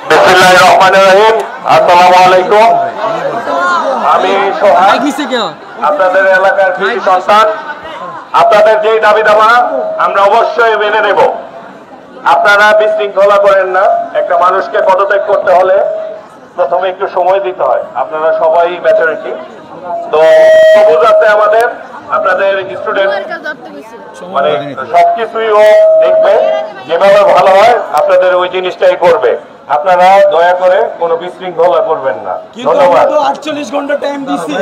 বিসমিল্লাহির রহমানির রহিম। আসসালামু আলাইকুম। আমি সোহাগ, আপনাদের এলাকার কৃতি সন্তান। আপনাদের যেই দাবি দাবা আমরা অবশ্যই মেনে নেব। আপনারা বিশৃঙ্খলা করেন না। একটা মানুষকে পদত্যাগ করতে হলে প্রথমে একটু সময় দিতে হয়। আপনারা সবাই ম্যাচুরিটি, তো সবুজ আছে আমাদের, আপনাদের স্টুডেন্ট মানে সবকিছুই ও দেখবে, যেভাবে ভালো হয় আপনাদের ওই জিনিসটাই করবে। আপনারা দয়া করে কোনো বিশৃঙ্খলা করবেন না। ধন্যবাদ। 48 ঘন্টা টাইম দিছি।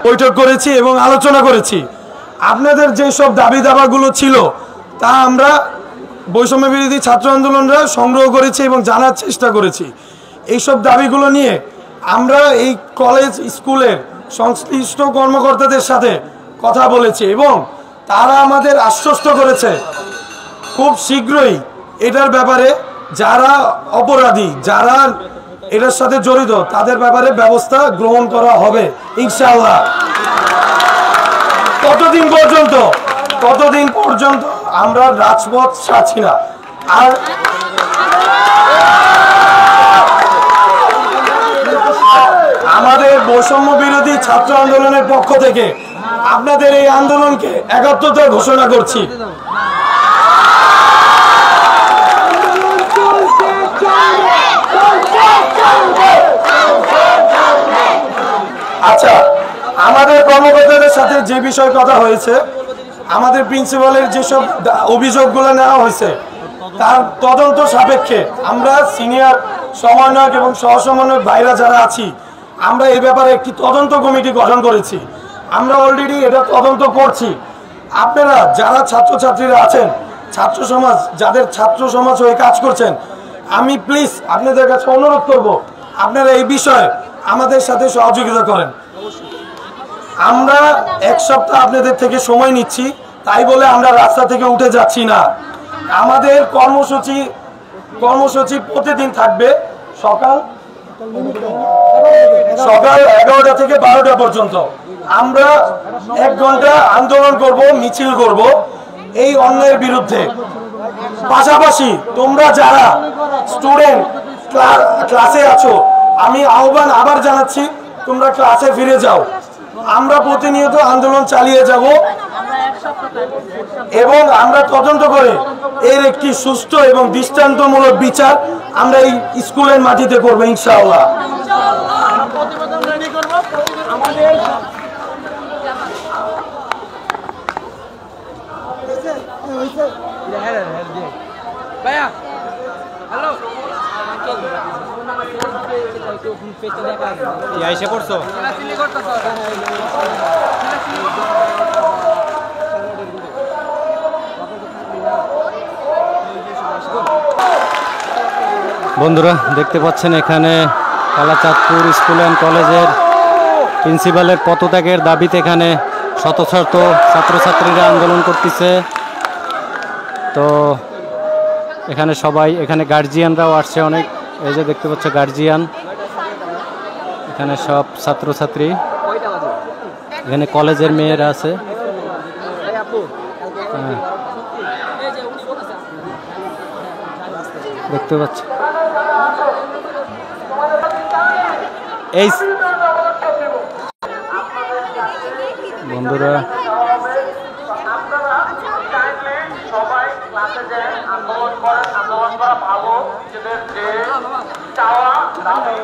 বৈঠক করেছি এবং আলোচনা করেছি। আপনাদের যেসব দাবি দাবাগুলো ছিল তা আমরা বৈষম্য বিরোধী ছাত্র আন্দোলনরা সংগ্রহ করেছি এবং জানার চেষ্টা করেছি। এইসব দাবিগুলো নিয়ে আমরা এই কলেজ স্কুলের সংশ্লিষ্ট কর্মকর্তাদের সাথে কথা বলেছি এবং তারা আমাদের আশ্বস্ত করেছে খুব শীঘ্রই এটার ব্যাপারে যারা অপরাধী, যারা এটার সাথে জড়িত তাদের ব্যাপারে ব্যবস্থা গ্রহণ করা হবে ইনশাআল্লাহ। ততদিন পর্যন্ত আমরা রাজপথ ছাড়ছি না। আর আমাদের বৈষম্য বিরোধী ছাত্র আন্দোলনের পক্ষ থেকে আপনাদের এই আন্দোলনকে একাত্মতা ঘোষণা করছি। আচ্ছা, আমাদের কর্মকর্তাদের সাথে যে বিষয়ে কথা হয়েছে, আমাদের প্রিন্সিপালের যেসব অভিযোগগুলো নেওয়া হয়েছে তার তদন্ত সাপেক্ষে আমরা সিনিয়র সমন্বয়ক এবং সহসমন্বয়ক ভাইরা যারা আছি, আমরা এই ব্যাপারে একটি তদন্ত কমিটি গঠন করেছি। আমরা অলরেডি এটা তদন্ত করছি। আপনারা যারা ছাত্রছাত্রীরা আছেন, ছাত্র সমাজ, যাদের ছাত্র সমাজ হয়ে কাজ করছেন, আমি প্লিজ আপনাদের কাছে অনুরোধ করব আপনারা এই বিষয়ে আমাদের সাথে সহযোগিতা করেন। আমরা এক সপ্তাহ আপনাদের থেকে সময় নিচ্ছি, তাই বলে আমরা রাস্তা থেকে উঠে যাচ্ছি না। আমাদের কর্মসূচি প্রতিদিন থাকবে সকাল 11টা থেকে 12টা পর্যন্ত। আমরা 1 ঘন্টা আন্দোলন করব, মিছিল করব এই অন্যায়ের বিরুদ্ধে। পাশাপাশি তোমরা যারা স্টুডেন্ট ক্লাসে আছো, আমি আহ্বান আবার জানাচ্ছি, তোমরা ক্লাসে ফিরে যাও। আমরা প্রতিনিয়ত আন্দোলন চালিয়ে যাব এবং আমরা তদন্ত করে এর একটি সুষ্ঠু এবং দৃষ্টান্তমূলক বিচার আমরা এই স্কুলের মাটিতে করবো ইনশাআল্লাহ। এসে পড়ছো বন্ধুরা, দেখতে পাচ্ছেন এখানে কালাচাঁদপুর স্কুল অ্যান্ড কলেজের প্রিন্সিপালের পদত্যাগের দাবিতে এখানে শত শত ছাত্রছাত্রীরা আন্দোলন করতেছে। তো এখানে সবাই, এখানে গার্জিয়ানরাও আসছে অনেক। এই যে দেখতে পাচ্ছ গার্জিয়ান, এখানে সব ছাত্রছাত্রী, এখানে কলেজের মেয়েরা আছে। দেখতে পাচ্ছ এই বন্ধুরা, সবাই ক্লাসে যায়, আন্দোলন করা ভালো, নিজেদের যে চাওয়া দাবি